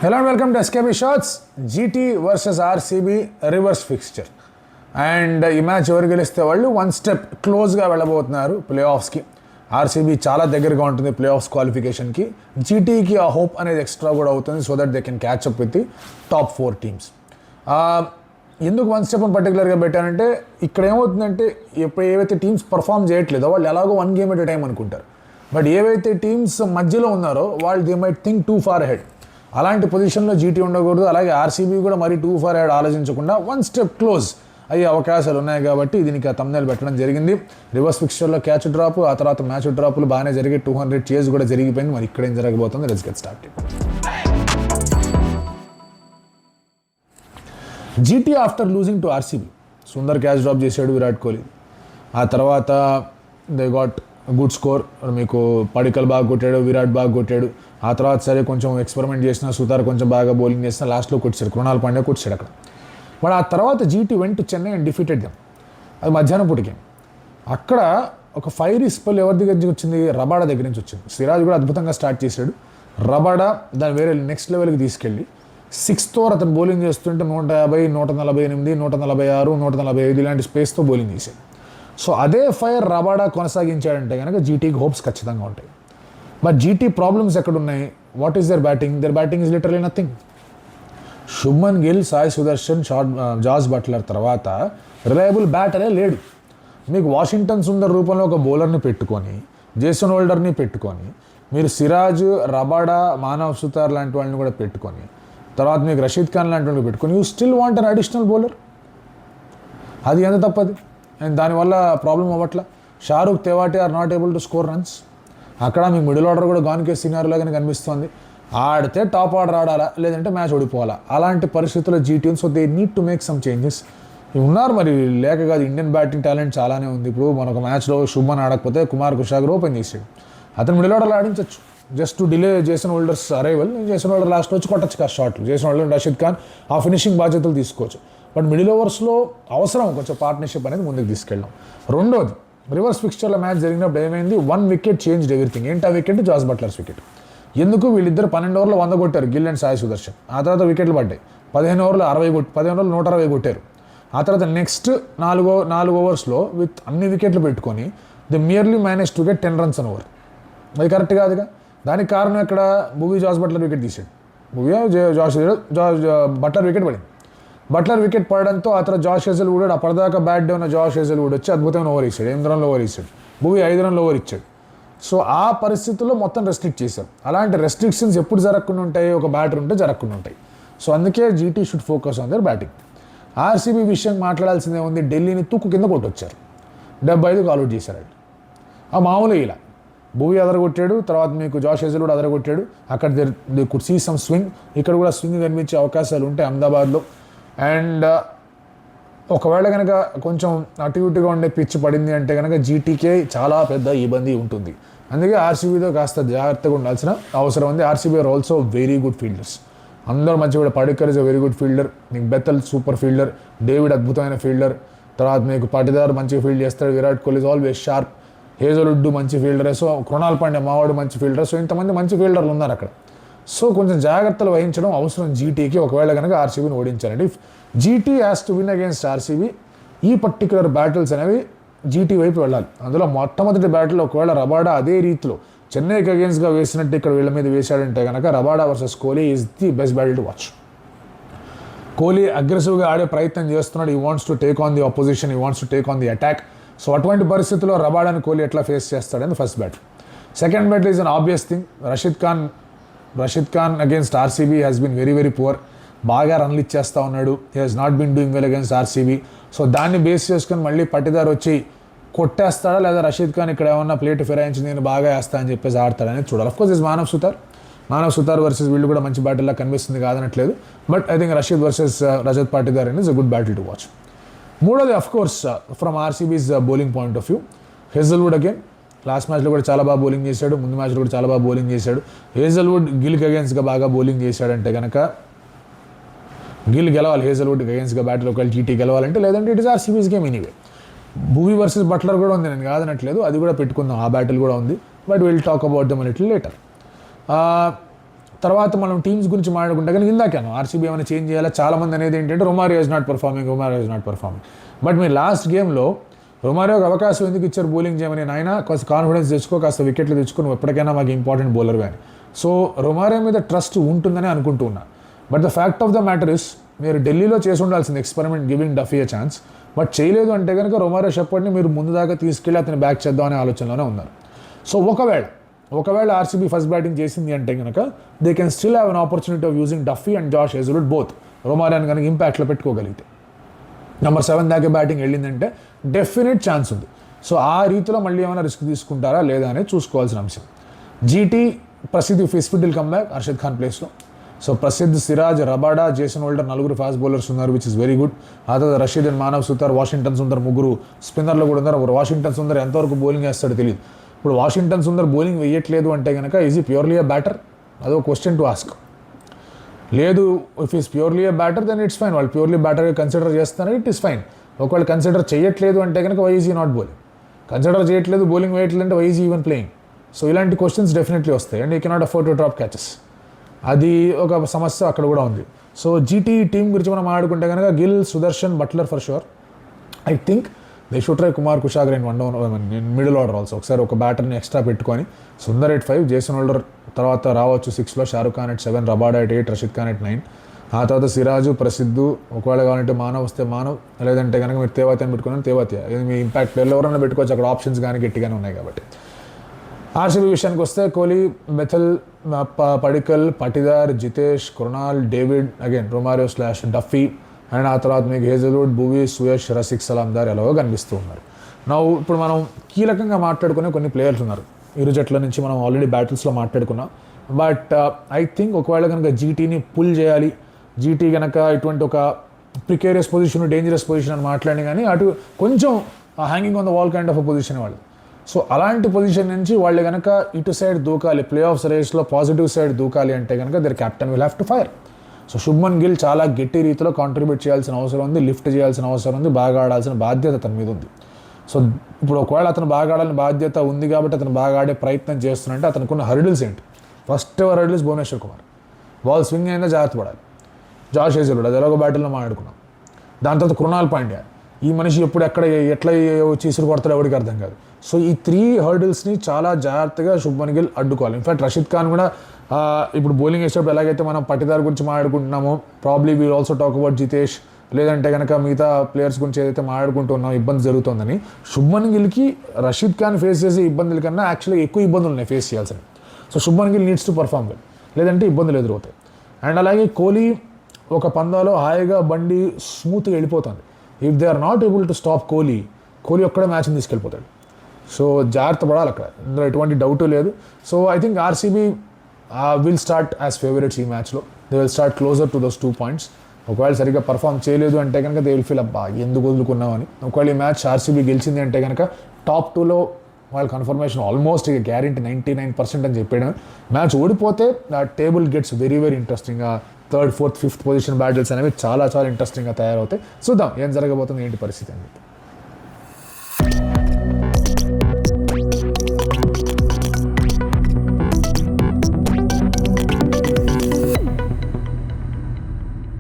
Hello and welcome to SKB Shots. GT versus RCB reverse fixture. And ఈ match ఎవరు గెలిస్తే వాళ్ళు one step క్లోజ్గా వెళ్ళబోతున్నారు ప్లే ఆఫ్స్కి. ఆర్సీబీ చాలా దగ్గరగా ఉంటుంది ప్లే ఆఫ్స్ క్వాలిఫికేషన్కి. జీటీకి ఆ హోప్ అనేది ఎక్స్ట్రా కూడా అవుతుంది so that they can catch up with the top 4 teams. ఎందుకు వన్ స్టెప్ పర్టికులర్గా పెట్టానంటే ఇక్కడ ఏమవుతుందంటే ఇప్పుడు ఏవైతే టీమ్స్ పర్ఫామ్ చేయట్లేదో వాళ్ళు ఎలాగో 1 గేమ్ ఎట్ ఎ టైం అనుకుంటారు. బట్ ఏవైతే టీమ్స్ మధ్యలో ఉన్నారో వాళ్ళు they might think too far head. అలాంటి పొజిషన్లో జీటీ ఉండకూడదు. అలాగే ఆర్సీబీ కూడా మరీ టూ ఫార్ హెడ్ ఆలోచించకుండా వన్ స్టెప్ క్లోజ్ అయ్యే అవకాశాలు ఉన్నాయి కాబట్టి దీనికి ఆ థంబ్నెయిల్ పెట్టడం జరిగింది. రివర్స్ ఫిక్చర్లో క్యాచ్ డ్రాప్, ఆ తర్వాత మ్యాచ్ డ్రాప్లు బాగానే జరిగి 200 చేజ్ కూడా జరిగిపోయింది. మరి ఇక్కడ ఏం జరగబోతుంది, let's get started. GT after losing to RCB Sundar catch drop చేశాడు విరాట్ కోహ్లీ. ఆ తర్వాత దే గాట్ గుడ్ స్కోర్. మీకు పడికల్ బాగా కొట్టాడు, విరాట్ బాగా కొట్టాడు. ఆ తర్వాత సరే కొంచెం ఎక్స్పెరిమెంట్ చేసిన, సుతార్ కొంచెం బాగా బౌలింగ్ చేసిన, లాస్ట్లో కొట్టాడు, కృణాల్ పాండ్యా కొట్టాడు అక్కడ. బట్ ఆ తర్వాత GT went to Chennai and defeated them. అది మధ్యాహ్నం పూట గేమ్. అక్కడ ఒక ఫైరీ స్పెల్ ఎవరి దగ్గర నుంచి వచ్చింది, రబాడా దగ్గర నుంచి వచ్చింది. సిరాజ్ కూడా అద్భుతంగా స్టార్ట్ చేశాడు. రబాడా దాన్ని వేరే నెక్స్ట్ లెవెల్కి తీసుకెళ్ళి 6th ఓవర్ అతను బౌలింగ్ చేస్తుంటే 150, 148, 146, 145 ఇలాంటి స్పేస్తో బౌలింగ్ చేశాడు. సో అదే ఫైర్ రబాడా కొనసాగించాడంటే కనుక జీటీకి హోప్స్ ఖచ్చితంగా ఉంటాయి. బట్ జీటీ ప్రాబ్లమ్స్ ఎక్కడున్నాయి? What is their batting? Their batting is literally nothing. Shubman Gill, Sai Sudharsan, Jos Buttler తర్వాత రిలయబుల్ బ్యాటరే లేడు. మీకు వాషింగ్టన్ సుందర్ రూపంలో ఒక బౌలర్ని పెట్టుకొని, జేసన్ హోల్డర్ని పెట్టుకొని, మీరు సిరాజ్, రబాడా, మానవ్ సుతార్ లాంటి వాళ్ళని కూడా పెట్టుకొని, తర్వాత మీకు రషీద్ ఖాన్ లాంటి వాళ్ళని పెట్టుకొని you still want an additional bowler. అది ఎంత తప్పది? అండ్ దానివల్ల ప్రాబ్లం అవ్వట్లా. Shahrukh, Tewatia are not able to score runs. అక్కడ మీకు మిడిల్ ఆర్డర్ కూడా గాన్కే సినారియోలాగానే కనిపిస్తుంది. ఆడితే టాప్ ఆర్డర్ ఆడాలా, లేదంటే మ్యాచ్ ఓడిపోవాలా, అలాంటి పరిస్థితుల్లో GT. So they need to make some changes. ఉన్నారు మరి, లేక కాదు. ఇండియన్ బ్యాటింగ్ టాలెంట్ చాలానే ఉంది. ఇప్పుడు మనొక మ్యాచ్లో శుభ్మన్ ఆడకపోతే కుమార్ కుషాగర్ ఓపెన్ చేసాడు. అతను మిడిల్ ఆర్డర్లో ఆడించవచ్చు just to delay Jason Holder's arrival. Jason Holder last వచ్చి కొట్టచ్చు కదా షాట్లు. జేసన్ హోల్డర్, రషీద్ ఖాన్ ఆ ఫినిషింగ్ బాధ్యతలు తీసుకోవచ్చు. బట్ మిడిల్ ఓవర్స్లో అవసరం కొంచెం పార్ట్నర్షిప్ అనేది ముందుకు తీసుకెళ్ళాం. రెండోది, రివర్స్ ఫిక్చర్లో మ్యాచ్ జరిగినప్పుడు ఏమైంది, 1 వికెట్ చేంజ్డ్ ఎవ్రీథింగ్. ఏంటి ఆ వికెట్? Jos బట్లర్స్ wicket. ఎందుకు? వీళ్ళిద్దరు 12 ఓవర్లో 100 కొట్టారు, గిల్ అండ్ సాయి సుదర్శన్. ఆ తర్వాత వికెట్లు పడ్డాయి. 15 ఓవర్లో 160 కొట్టారు. ఆ తర్వాత నెక్స్ట్ 4 ఓవర్స్లో విత్ అన్ని వికెట్లు పెట్టుకొని the merely manage to get 10 runs an over. అది కరెక్ట్ కాదుగా. దానికి కారణం ఇక్కడ భువీ జాస్ బట్లర్ వికెట్ తీసాడు. భువీ బట్లర్ వికెట్ పడింది. బట్లర్ వికెట్ పడడంతో ఆ తర్వాత జాష్ హేజల్వుడ్, అప్పటిదాకా బ్యాట్ డే ఉన్న జాష్ హేజల్వుడ్ వచ్చి అద్భుతమైన ఓవర్ ఇచ్చాడు. 8 రన్ల ఓవర్ ఇచ్చాడు. భువీ 5 రన్ల ఓవర్ ఇచ్చాడు. సో ఆ పరిస్థితుల్లో మొత్తం రెస్ట్రిక్ట్ చేశారు. అలాంటి రెస్ట్రిక్షన్స్ ఎప్పుడు జరగకుండా ఉంటాయి? ఒక బ్యాటర్ ఉంటే జరగకుండా ఉంటాయి. సో అందుకే GT should focus on their batting. RCB విషయం మాట్లాడాల్సిందే ఉంది. ఢిల్లీని తుక్కు కింద కొట్టొచ్చారు. 75కు ఆల్అౌట్ చేశారు. ఆ మామూలు ఇలా భూవి అదరగొట్టాడు, తర్వాత మీకు జాష్ హేజల్వుడ్ అదరగొట్టాడు. అక్కడ they could see some swing. ఇక్కడ కూడా స్వింగ్ కనిపించే అవకాశాలు ఉంటాయి అహ్మదాబాద్లో. అండ్ ఒకవేళ కనుక కొంచెం అటు ఇటుగా ఉండే పిచ్ పడింది అంటే కనుక జీటీకే చాలా పెద్ద ఇబ్బంది ఉంటుంది. అందుకే ఆర్సీబీతో కాస్త జాగ్రత్తగా ఉండాల్సిన అవసరం ఉంది. RCB are also very good fielders. అందరూ మంచి కూడా. Padikkal is a very good fielder. మీకు బెతల్ సూపర్ ఫీల్డర్. డేవిడ్ అద్భుతమైన ఫీల్డర్. తర్వాత మీకు పాటిదార్ మంచి ఫీల్డ్ చేస్తాడు. Virat Kohli is always sharp. Hazlewood మంచి ఫీల్డర్. సో కృణాల్ పాండ్యా మావాడు మంచి ఫీల్డర్. సో ఇంతమంది మంచి ఫీల్డర్లు ఉన్నారు అక్కడ. సో కొంచెం జాగ్రత్తలు వహించడం అవసరం జీటీకి, ఒకవేళ కనుక ఆర్సీబీని ఓడించాలండి. If GT has to win against RCB, ఈ పర్టికులర్ బ్యాటిల్స్ అనేవి జీటీ వైపు వెళ్ళాలి. అందులో మొట్టమొదటి బ్యాటిల్ ఒకవేళ రబాడా అదే రీతిలో చెన్నైకి అగేన్స్ట్గా వేసినట్టు ఇక్కడ వీళ్ళ మీద వేశాడంటే కనుక Rabada versus Kohli is the best battle to watch. Kohli అగ్రెసివ్గా ఆడే ప్రయత్నం చేస్తున్నాడు. He wants to take on the opposition, he wants to take on the attack. So అటువంటి పరిస్థితుల్లో రబాడాని కోహ్లీ ఎట్లా ఫేస్ చేస్తాడని first battle. Second battle is an obvious thing. Rashid Khan against RCB has been very very poor. బాగా రన్లు ఇచ్చేస్తూ ఉన్నాడు. He has not been doing well against RCB. So దాన్ని బేస్ చేసుకొని మళ్ళీ పట్టిదార్ వచ్చి కొట్టేస్తాడా, లేదా రషీద్ ఖాన్ ఇక్కడ ఏమన్నా ప్లేట్ ఫిరాయించి నేను బాగా వేస్తా అని చెప్పేసి ఆడతాడని చూడాలి. Of course is Manav Suthar versus వీళ్ళు కూడా మంచి బ్యాటిల్లా కనిపిస్తుంది, కాదనట్లేదు. But I think Rashid versus Rajat Patidar is a good battle to watch. మూడోది of course from RCB's bowling point of view, Hazlewood again last మ్యాచ్లో కూడా చాలా బాగా బౌలింగ్ చేశాడు. ముందు మ్యాచ్లో కూడా చాలా బాగా బౌలింగ్ చేశాడు. హేజల్వుడ్ గిల్కి అగేన్స్ట్గా బాగా బౌలింగ్ చేశాడంటే కనుక గిల్ గెలవాలి. హేజల్వుడ్కి అగేన్స్ట్గా బ్యాటిల్ ఒకవేళ జీటీ గెలవాలంటే, లేదంటే it is RCB's game anyway. Bhuvi versus Buttler కూడా ఉంది, నేను కాదనట్లేదు. అది కూడా పెట్టుకుందాం, ఆ బ్యాటిల్ కూడా ఉంది. But will talk about them little later. తర్వాత మనం టీమ్స్ గురించి మాట్లాడుకుంటే కానీ ఇందాకాను ఆర్సీబీ ఏమైనా చేంజ్ చేయాలా చాలామంది అనేది ఏంటంటే Romario is not performing. But మీరు లాస్ట్ గేమ్లో రొమారియోకి అవకాశం ఎందుకు ఇచ్చారు బౌలింగ్ చేయమని, నాయన కాస్త కాన్ఫిడెన్స్ తెచ్చుకో, కాస్త వికెట్లు తెచ్చుకో, నువ్వు ఎప్పటికైనా మాకు ఇంపార్టెంట్ బౌలర్ కానీ. సో రొమారియో మీద ట్రస్ట్ ఉంటుందని అనుకుంటూ ఉన్నా. But the fact of the matter is మీరు ఢిల్లీలో చేసి ఉండాల్సింది experiment giving Duffy a chance. But చేయలేదు అంటే కనుక రొమారియో షెపర్డ్ని మీరు ముందు దాకా తీసుకెళ్ళి అతని బ్యాక్ చేద్దాం అనే ఆలోచనలోనే ఉన్నారు. సో ఒకవేళ ఆర్సీబీ ఫస్ట్ బ్యాటింగ్ చేసింది అంటే కనుక they can still have an opportunity of using Duffy and Josh Hazlewood both. రొమారియోని కనుక ఇంపాక్ట్లో పెట్టుకోగలిగితే నెంబర్ 7 దాకా బ్యాటింగ్ వెళ్ళిందంటే డెఫినెట్ ఛాన్స్ ఉంది. సో ఆ రీతిలో మళ్ళీ ఏమైనా రిస్క్ తీసుకుంటారా లేదా అనేది చూసుకోవాల్సిన అంశం. GT Prasidh fit will come back Harshad Khan ప్లేస్లో. So Prasidh, Siraj, Rabada, Jason Holder 4 fast bowlers ఉన్నారు, విచ్ ఇస్ వెరీ గుడ్. ఆ తర్వాత రషీద్ అండ్ మానవ్ సుతార్, వాషింగ్టన్ సుందర్ 3 స్పిన్నర్లు కూడా ఉన్నారు. వాషింగ్టన్ సుందర్ ఎంతవరకు బౌలింగ్ వేస్తాడో తెలియదు. ఇప్పుడు వాషింగ్టన్ సుందర్ బౌలింగ్ వేయట్లేదు అంటే కనుక ఈజ్ ఈ ప్యూర్లీ ఏ బ్యాటర్? అదో క్వశ్చన్ టు ఆస్క్. లేదు, if is purely A batter then it's fine. వాళ్ళు ప్యూర్లీ బ్యాటర్గా కన్సిడర్ చేస్తారని ఇట్ ఇస్ ఫైన్. ఒకవేళ కన్సిడర్ చేయట్లేదు అంటే కనుక వై ఈజ్ ఈ నాట్ బౌలింగ్? కన్సిడర్ చేయట్లేదు, బౌలింగ్ వేయట్లేదు అంటే why is even playing? So ఇలాంటి క్వశ్చన్స్ డెఫినెట్లీ వస్తాయి. And you cannot afford to drop catches. అది ఒక సమస్య అక్కడ కూడా ఉంది. సో జీటీ టీం గురించి మనం ఆడుకుంటే కనుక Gill, Sudharsan, Buttler for sure. I think they should try Kumar Kushagra in middle order also. ఒకసారి ఒక బ్యాటర్ని ఎక్స్ట్రా పెట్టుకొని సుందర్ at 5, జేసన్ హోల్డర్ తర్వాత రావచ్చు 6లో, Shahrukh Khan at 7, Rabada at 8, Rashid Khan at 9. ఆ తర్వాత సిరాజు, ప్రసిద్ధు, ఒకవేళ కావాలంటే మానవ్ వస్తే మానవ్, లేదంటే కనుక మీరు తేవాతిని పెట్టుకుని తేవాతియా. ఇది మీ ఇంపాక్ట్ ప్లేయర్లు ఎవరైనా పెట్టుకోవచ్చు, అక్కడ ఆప్షన్స్ కానీ గట్టిగానే ఉన్నాయి కాబట్టి. ఆర్సీబీ విషయానికి వస్తే Kohli, బెథల్, Padikkal, Patidar, Jitesh, Krunal, David, again Romario / Duffy, and ఆ తర్వాత మీకు హేజల్వుడ్, భువీ, సుయష్, రసిక్, సలాందార్ ఎలాగో కనిపిస్తూ ఉన్నారు. ఇప్పుడు మనం కీలకంగా మాట్లాడుకునే కొన్ని ప్లేయర్స్ ఉన్నారు ఇరు జట్ల నుంచి. మనం ఆల్రెడీ బ్యాటిల్స్లో మాట్లాడుకున్నాం. బట్ ఐ థింక్ ఒకవేళ కనుక జీటీని పుల్ చేయాలి, జీటీ కనుక ఇటువంటి ఒక ప్రికేరియస్ పొజిషన్, డేంజరస్ పొజిషన్ అని మాట్లాడి కానీ అటు కొంచెం hanging on the wall kind of a position వాళ్ళు. సో అలాంటి పొజిషన్ నుంచి వాళ్ళు కనుక ఇటు సైడ్ దూకాలి, ప్లే ఆఫ్స్ రేస్లో పాజిటివ్ సైడ్ దూకాలి అంటే కనుక their captain will have to fire. So Shubman Gill చాలా గట్టి రీతిలో కాంట్రిబ్యూట్ చేయాల్సిన అవసరం ఉంది, లిఫ్ట్ చేయాల్సిన అవసరం ఉంది, బాగా ఆడాల్సిన బాధ్యత అతని మీద ఉంది. సో ఇప్పుడు ఒకవేళ అతను బాగా ఆడాలని బాధ్యత ఉంది కాబట్టి అతను బాగా ఆడే ప్రయత్నం చేస్తున్నట్టే అతనుకున్న హర్డిల్స్ ఏంటి? First ever hurdles Bhuvneshwar Kumar, ball swing అయినా జాగ్రత్త పడాలి. జాష్ హేజల్వుడ్, అది ఎలాగో బ్యాటిల్లో మాట్లాడుకున్నాం. దాని తర్వాత కృణాల్ పాండ్యా, ఈ మనిషి ఎప్పుడు ఎక్కడ ఎట్లా వచ్చి ఇసురు కొడతాడో ఎవరికి అర్థం కాదు. సో ఈ 3 హర్డిల్స్ని చాలా జాగ్రత్తగా శుభ్మన్ గిల్ అడ్డుకోవాలి. ఇన్ఫాక్ట్ రషీద్ ఖాన్ కూడా ఇప్పుడు బౌలింగ్ వేసేటప్పుడు ఎలాగైతే మనం పటిదార్ గురించి మాట్లాడుకుంటున్నామో, probably we'll also talk about Jitesh, లేదంటే కనుక మిగతా ప్లేయర్స్ గురించి ఏదైతే మాట్లాడుకుంటున్నాం ఇబ్బంది జరుగుతుందని, శుభ్మన్ గిల్కి రషీద్ ఖాన్ ఫేస్ చేసే ఇబ్బందుల కన్నా యాక్చువల్గా ఎక్కువ ఇబ్బందులు ఉన్నాయి ఫేస్ చేయాల్సినవి. So Shubman Gill needs to perform well, లేదంటే ఇబ్బందులు ఎదురవుతాయి. అండ్ అలాగే కోహ్లీ ఒక పందాలో హాయిగా బండి స్మూత్గా వెళ్ళిపోతుంది. If they are not able to stop Kohli ఒక్కడే మ్యాచ్ని తీసుకెళ్ళిపోతాడు. సో జాగ్రత్త పడాలి అక్కడ, ఇందులో ఎటువంటి డౌట్ లేదు. So I think RCB will start as favourites ఈ మ్యాచ్లో. They will start closer to those 2 points. ఒకవేళ సరిగ్గా పర్ఫామ్ చేయలేదు అంటే కనుక దే విల్ ఫీల్ అబ్బా ఎందుకు వదులుకున్నామని. ఒకవేళ ఈ మ్యాచ్ ఆర్సీబీ గెలిచింది అంటే కనుక టాప్ 2లో వాళ్ళ కన్ఫర్మేషన్ ఆల్మోస్ట్ ఇక గ్యారెంటీ 99% అని చెప్పాడు. మ్యాచ్ ఓడిపోతే టేబుల్ గెట్స్ వెరీ వెరీ ఇంట్రెస్టింగ్గా 3rd, 4th, 5th position battles అనేవి చాలా చాలా ఇంట్రెస్టింగ్గా తయారవుతాయి. చూద్దాం ఏం జరగబోతుంది, ఏంటి పరిస్థితి అని.